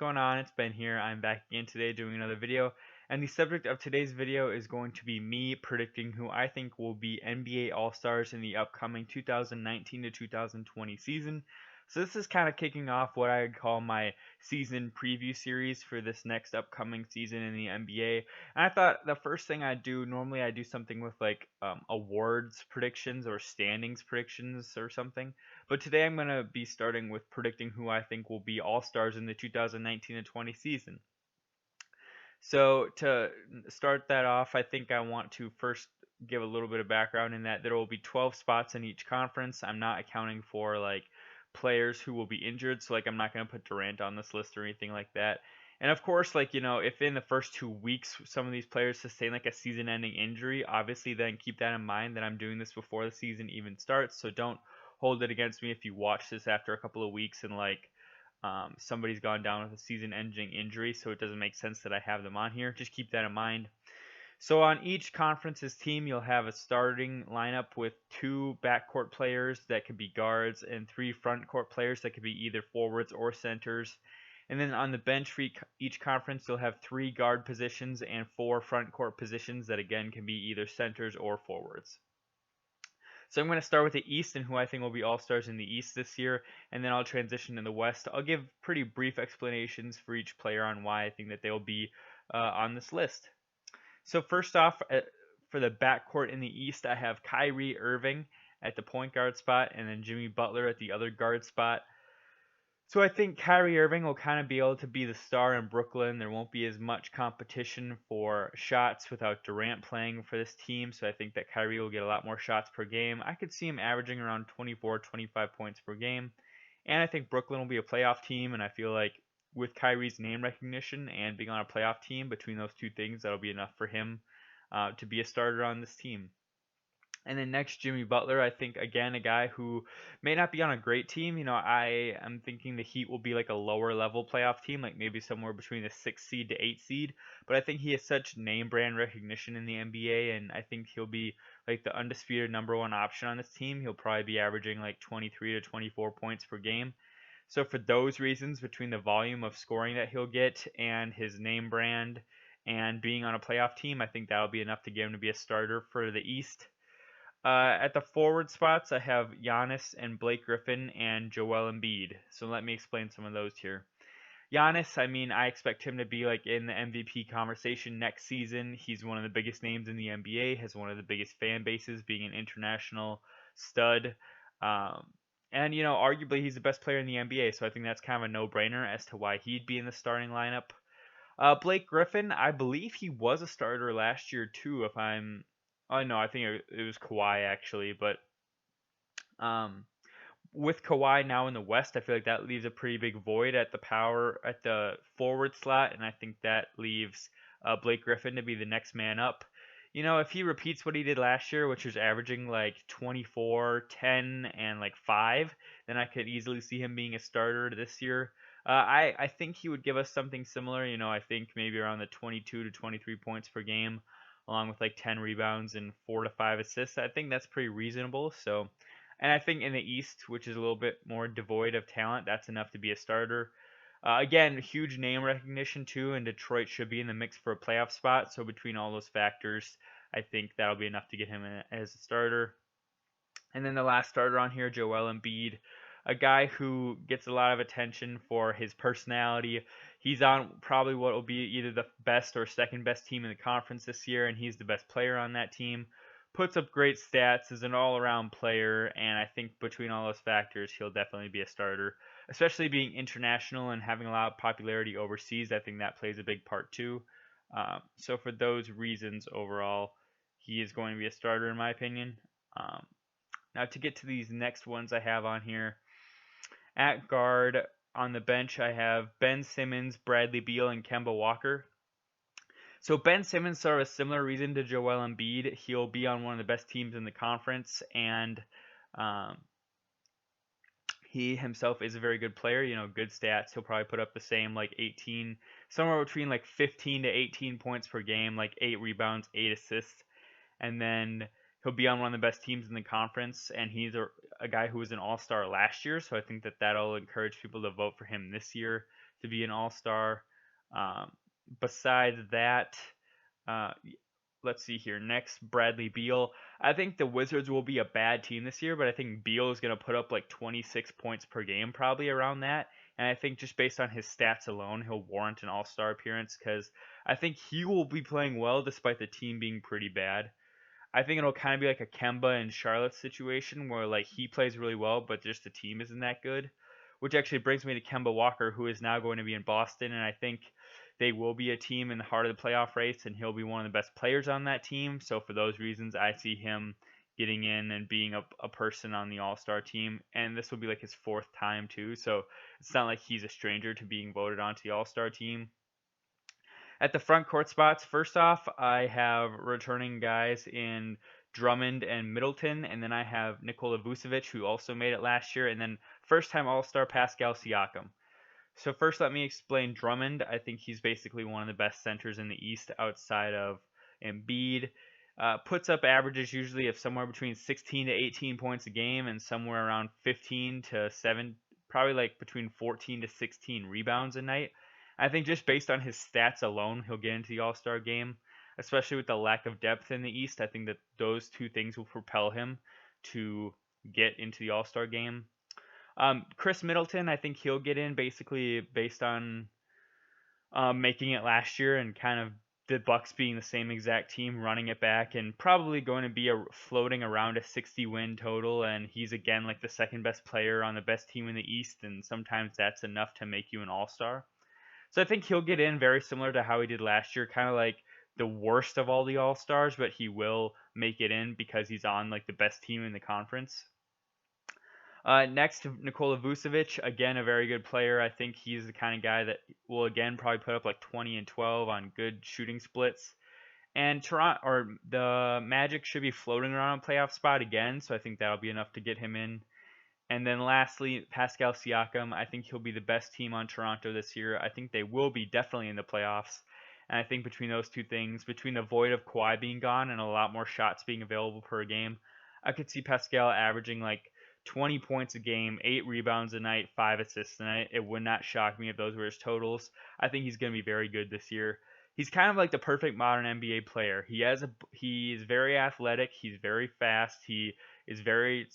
going on? It's Ben here. I'm back again today doing another video. And the subject of today's video is going to be me predicting who I think will be NBA All-Stars in the upcoming 2019 to 2020 season. So this is kind of kicking off what I would call my season preview series for this next upcoming season in the NBA. And I thought the first thing I'd do, normally I do something with like awards predictions or standings predictions or something. But today I'm going to be starting with predicting who I think will be all-stars in the 2019 and 20 season. So to start that off, I think I want to first give a little bit of background in that there will be 12 spots in each conference. I'm not accounting for like players who will be injured, so like I'm not going to put Durant on this list or anything like that. And of course, like if in the first 2 weeks some of these players sustain like a season-ending injury, obviously then keep that in mind that I'm doing this before the season even starts. So don't hold it against me if you watch this after a couple of weeks and like somebody's gone down with a season-ending injury, so it doesn't make sense that I have them on here. Just keep that in mind. So on each conference's team, you'll have a starting lineup with 2 backcourt players that could be guards and 3 frontcourt players that could be either forwards or centers. And then on the bench for each conference, you'll have 3 guard positions and 4 frontcourt positions that again can be either centers or forwards. So I'm going to start with the East and who I think will be all-stars in the East this year, and then I'll transition to the West. I'll give pretty brief explanations for each player on why I think that they'll be on this list. So first off, for the backcourt in the East, I have Kyrie Irving at the point guard spot, and then Jimmy Butler at the other guard spot. So I think Kyrie Irving will kind of be able to be the star in Brooklyn. There won't be as much competition for shots without Durant playing for this team. So I think that Kyrie will get a lot more shots per game. I could see him averaging around 24, 25 points per game. And I think Brooklyn will be a playoff team. And I feel like with Kyrie's name recognition and being on a playoff team, between those two things, that'll be enough for him to be a starter on this team. And then next, Jimmy Butler, I think again a guy who may not be on a great team. I am thinking the Heat will be like a lower level playoff team, like maybe somewhere between the 6 seed to 8 seed. But I think he has such name brand recognition in the NBA, and I think he'll be like the undisputed #1 option on this team. He'll probably be averaging like 23 to 24 points per game. So for those reasons, between the volume of scoring that he'll get and his name brand and being on a playoff team, I think that'll be enough to get him to be a starter for the East. At the forward spots, I have Giannis and Blake Griffin and Joel Embiid. So let me explain some of those here. Giannis, I mean, I expect him to be like in the MVP conversation next season. He's one of the biggest names in the NBA, has one of the biggest fan bases, being an international stud. Um, and arguably he's the best player in the NBA, so I think that's kind of a no-brainer as to why he'd be in the starting lineup. Blake Griffin, I believe he was a starter last year too, if I'm. Oh no, I think it was Kawhi actually, but um, with Kawhi now in the West, I feel like that leaves a pretty big void at the forward slot, and I think that leaves Blake Griffin to be the next man up. If he repeats what he did last year, which was averaging like 24, 10, and like 5, then I could easily see him being a starter this year. I think he would give us something similar. I think maybe around the 22 to 23 points per game, along with like 10 rebounds and 4 to 5 assists. I think that's pretty reasonable. So, and I think in the East, which is a little bit more devoid of talent, that's enough to be a starter. Again, huge name recognition too, and Detroit should be in the mix for a playoff spot. So between all those factors, I think that'll be enough to get him in as a starter. And then the last starter on here, Joel Embiid, a guy who gets a lot of attention for his personality. He's on probably what will be either the best or second best team in the conference this year, and he's the best player on that team. Puts up great stats, is an all-around player, and I think between all those factors, he'll definitely be a starter. Especially being international and having a lot of popularity overseas, I think that plays a big part too. So for those reasons, overall, he is going to be a starter in my opinion. Um, Now to get to these next ones I have on here, at guard on the bench I have Ben Simmons, Bradley Beal, and Kemba Walker. So Ben Simmons, sort of a similar reason to Joel Embiid. He'll be on one of the best teams in the conference, and um, he himself is a very good player. Good stats. He'll probably put up the same, like 18, somewhere between like 15 to 18 points per game, like 8 rebounds, 8 assists, and then he'll be on one of the best teams in the conference, and he's a guy who was an all-star last year, so I think that that'll encourage people to vote for him this year to be an All-Star. Um, Besides that, uh, let's see here. Next, Bradley Beal. I think the Wizards will be a bad team this year, but I think Beal is going to put up like 26 points per game, probably around that. And I think just based on his stats alone, he'll warrant an All-Star appearance because I think he will be playing well despite the team being pretty bad. I think it'll kind of be like a Kemba and Charlotte situation where like he plays really well, but just the team isn't that good. Which actually brings me to Kemba Walker, who is now going to be in Boston, and I think they will be a team in the heart of the playoff race, and he'll be one of the best players on that team. So for those reasons, I see him getting in and being a person on the All-Star team, and this will be like his fourth time too. So it's not like he's a stranger to being voted onto the All-Star team. At the front court spots, first off, I have returning guys in Drummond and Middleton, and then I have Nikola Vucevic, who also made it last year, and then first-time All-Star Pascal Siakam. So first, let me explain Drummond. I think he's basically one of the best centers in the East outside of Embiid. Puts up averages usually of somewhere between 16 to 18 points a game, and somewhere around 15 to 7, probably like between 14 to 16 rebounds a night. I think just based on his stats alone, he'll get into the All-Star game, especially with the lack of depth in the East. I think that those two things will propel him to get into the All-Star game. Chris Middleton, I think he'll get in basically based on making it last year and kind of the Bucks being the same exact team running it back and probably going to be floating around a 60 win total, and he's again like the second best player on the best team in the East, and sometimes that's enough to make you an All-Star. So I think he'll get in very similar to how he did last year, kind of like the worst of all the All-Stars, but he will make it in because he's on like the best team in the conference. Next, Nikola Vucevic, again a very good player. I think he's the kind of guy that will again probably put up like 20 and 12 on good shooting splits. And Toronto or the Magic should be floating around a playoff spot again, so I think that'll be enough to get him in. And then lastly, Pascal Siakam. I think he'll be the best team on Toronto this year. I think they will be definitely in the playoffs. And I think between those two things, between the void of Kawhi being gone and a lot more shots being available per game, I could see Pascal averaging like 20 points a game, 8 rebounds a night, 5 assists a night. It would not shock me if those were his totals. I think he's going to be very good this year. He's kind of like the perfect modern NBA player. He's very athletic, he's very fast, he is very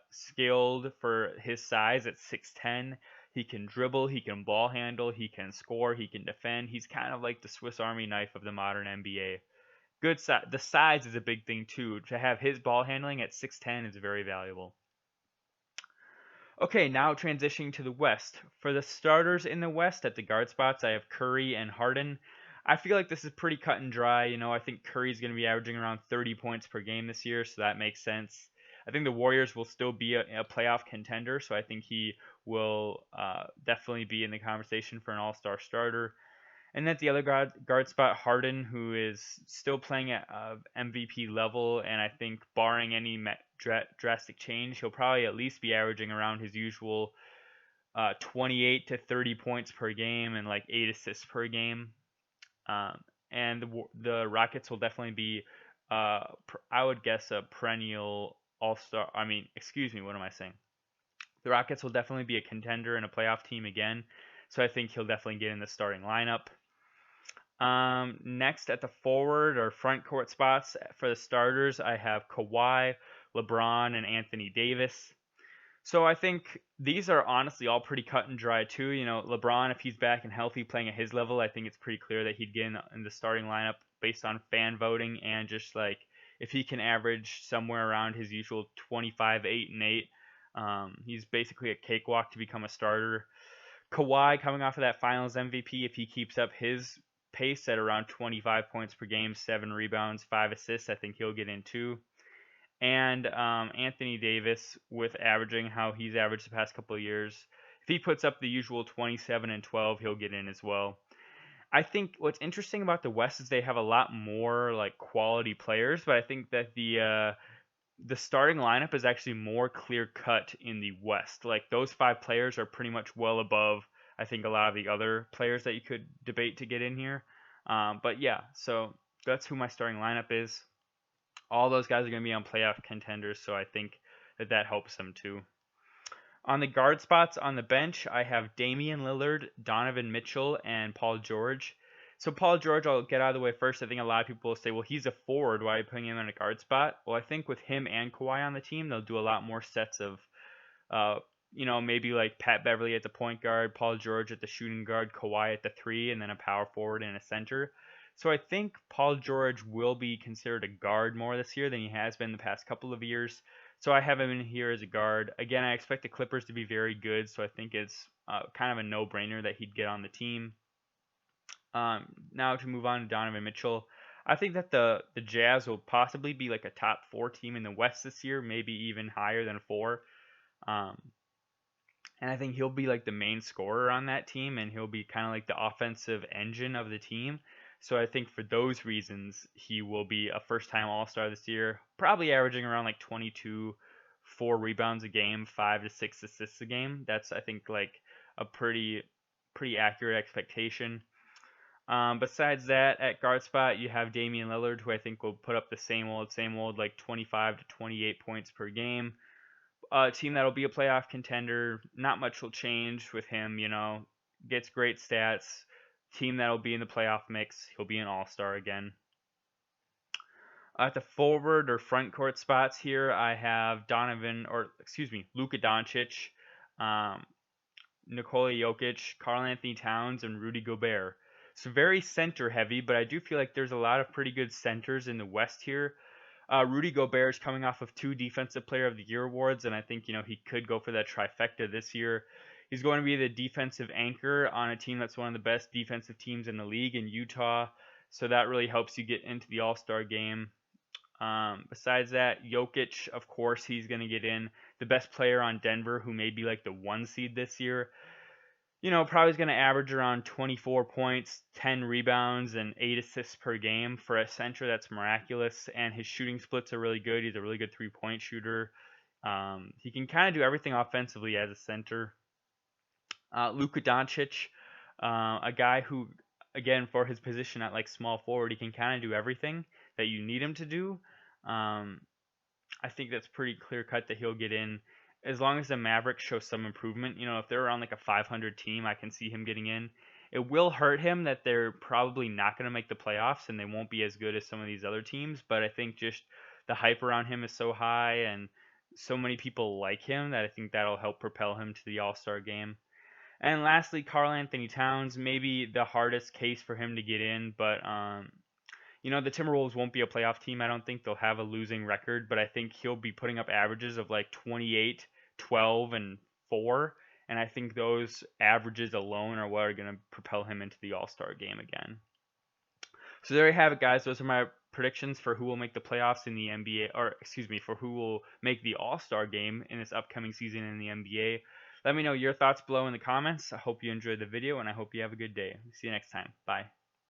skilled for his size at 6'10". He can dribble, he can ball handle, he can score, he can defend. He's kind of like the Swiss Army knife of the modern NBA. Good size. The size is a big thing too. To have his ball handling at 6'10" is very valuable. Okay, now transitioning to the West. For the starters in the West at the guard spots, I have Curry and Harden. I feel like this is pretty cut and dry. I think Curry's going to be averaging around 30 points per game this year, so that makes sense. I think the Warriors will still be a playoff contender, so I think he will definitely be in the conversation for an all-star starter. And at the other guard spot, Harden, who is still playing at MVP level, and I think barring any drastic change, he'll probably at least be averaging around his usual 28 to 30 points per game and like 8 assists per game. And the Rockets will definitely be, I would guess, a perennial all-star. I mean, excuse me, what am I saying? The Rockets will definitely be a contender and a playoff team again, so I think he'll definitely get in the starting lineup. Next at the forward or front court spots for the starters, I have Kawhi, LeBron, and Anthony Davis. So I think these are honestly all pretty cut and dry too. LeBron, if he's back and healthy playing at his level, I think it's pretty clear that he'd get in the starting lineup based on fan voting and just like if he can average somewhere around his usual 25, 8, and 8, he's basically a cakewalk to become a starter. Kawhi coming off of that Finals MVP, if he keeps up his pace at around 25 points per game, 7 rebounds, 5 assists, I think he'll get in too. And Anthony Davis, with averaging how he's averaged the past couple of years, if he puts up the usual 27 and 12, he'll get in as well. I think what's interesting about the West is they have a lot more like quality players, but I think that the starting lineup is actually more clear cut in the West. Like those 5 players are pretty much well above, I think, a lot of the other players that you could debate to get in here. But yeah, so that's who my starting lineup is. All those guys are going to be on playoff contenders, so I think that helps them too. On the guard spots on the bench, I have Damian Lillard, Donovan Mitchell, and Paul George. So Paul George, I'll get out of the way first. I think a lot of people will say, well, he's a forward. Why are you putting him in a guard spot? Well, I think with him and Kawhi on the team, they'll do a lot more sets of, uh, maybe like Pat Beverly at the point guard, Paul George at the shooting guard, Kawhi at the three, and then a power forward and a center. So I think Paul George will be considered a guard more this year than he has been the past couple of years. So I have him in here as a guard. Again, I expect the Clippers to be very good, so I think it's kind of a no-brainer that he'd get on the team. Now to move on to Donovan Mitchell. I think that the Jazz will possibly be like a top 4 team in the West this year, maybe even higher than 4. Um, and I think he'll be like the main scorer on that team, and he'll be kind of like the offensive engine of the team. So I think for those reasons, he will be a first-time All-Star this year, probably averaging around like 22, 4 rebounds a game, 5 to 6 assists a game. That's, I think, like a pretty accurate expectation. Besides that, at guard spot, you have Damian Lillard, who I think will put up the same old, like 25 to 28 points per game. A team that'll be a playoff contender. Not much will change with him, Gets great stats. Team that'll be in the playoff mix. He'll be an all-star again. At the forward or front court spots here, I have Luka Doncic, Nikola Jokic, Karl Anthony Towns, and Rudy Gobert. So very center heavy, but I do feel like there's a lot of pretty good centers in the West here. Rudy Gobert is coming off of 2 Defensive Player of the Year awards, and I think he could go for that trifecta this year. He's going to be the defensive anchor on a team that's one of the best defensive teams in the league in Utah, so that really helps you get into the All-Star game. Besides that, Jokic, of course, he's going to get in. The best player on Denver, who may be like the 1 seed this year. Probably is going to average around 24 points, 10 rebounds, and 8 assists per game. For a center, that's miraculous, and his shooting splits are really good. He's a really good 3-point shooter. He can kind of do everything offensively as a center. Luka Doncic, a guy who, again, for his position at like small forward, he can kind of do everything that you need him to do. I think that's pretty clear cut that he'll get in. As long as the Mavericks show some improvement, if they're on like a 500 team, I can see him getting in. It will hurt him that they're probably not going to make the playoffs and they won't be as good as some of these other teams, but I think just the hype around him is so high and so many people like him that I think that'll help propel him to the All-Star game. And lastly, Karl Anthony Towns, maybe the hardest case for him to get in, but the Timberwolves won't be a playoff team. I don't think they'll have a losing record, but I think he'll be putting up averages of like 28, 12, and 4. And I think those averages alone are what are going to propel him into the All-Star game again. So there you have it, guys. Those are my predictions for who will make the playoffs in the NBA, or excuse me, for who will make the All-Star game in this upcoming season in the NBA. Let me know your thoughts below in the comments. I hope you enjoyed the video, and I hope you have a good day. See you next time. Bye.